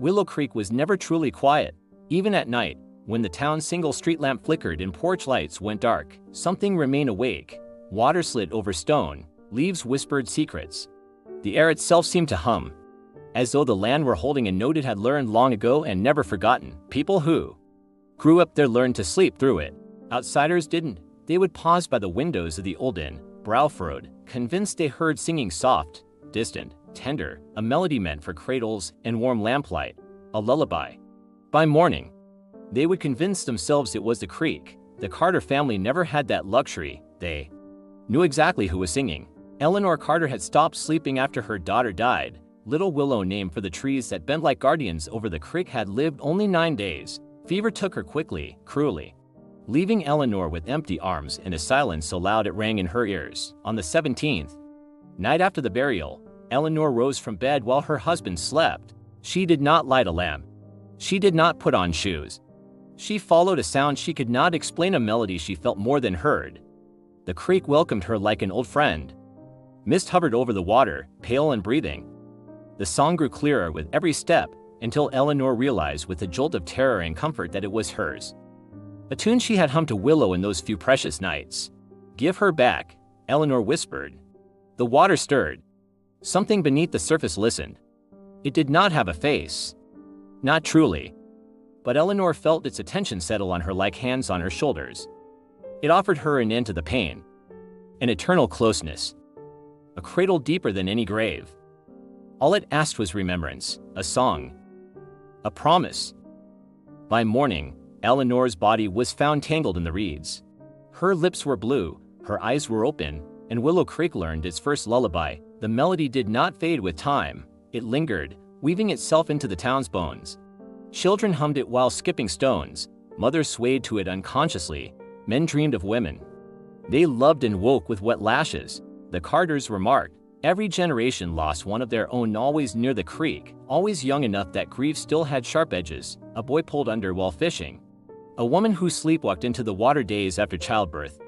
Willow Creek was never truly quiet. Even at night, when the town's single street lamp flickered and porch lights went dark, something remained awake. Water slid over stone, leaves whispered secrets. The air itself seemed to hum, as though the land were holding a note it had learned long ago and never forgotten. People who grew up there learned to sleep through it. Outsiders didn't. They would pause by the windows of the old inn, brow furrowed, convinced they heard singing soft, distant, tender, a melody meant for cradles and warm lamplight, a lullaby. By morning, they would convince themselves it was the creek. The Carter family never had that luxury. They knew exactly who was singing. Eleanor Carter had stopped sleeping after her daughter died. Little Willow, named for the trees that bent like guardians over the creek, had lived only 9 days. Fever took her quickly, cruelly, leaving Eleanor with empty arms and a silence so loud it rang in her ears. On the 17th night after the burial, Eleanor rose from bed while her husband slept. She did not light a lamp. She did not put on shoes. She followed a sound she could not explain, a melody she felt more than heard. The creek welcomed her like an old friend. Mist hovered over the water, pale and breathing. The song grew clearer with every step, until Eleanor realized with a jolt of terror and comfort that it was hers. A tune she had hummed to Willow in those few precious nights. "Give her back," Eleanor whispered. The water stirred. Something beneath the surface listened. It did not have a face. Not truly. But Eleanor felt its attention settle on her like hands on her shoulders. It offered her an end to the pain. An eternal closeness. A cradle deeper than any grave. All it asked was remembrance, a song, a promise. By morning, Eleanor's body was found tangled in the reeds. Her lips were blue, her eyes were open, and Willow Creek learned its first lullaby. The melody did not fade with time. It lingered, weaving itself into the town's bones. Children hummed it while skipping stones. Mothers swayed to it unconsciously. Men dreamed of women they loved and woke with wet lashes. The Carters were marked. Every generation lost one of their own, always near the creek, always young enough that grief still had sharp edges. A boy pulled under while fishing. A woman who sleepwalked into the water days after childbirth.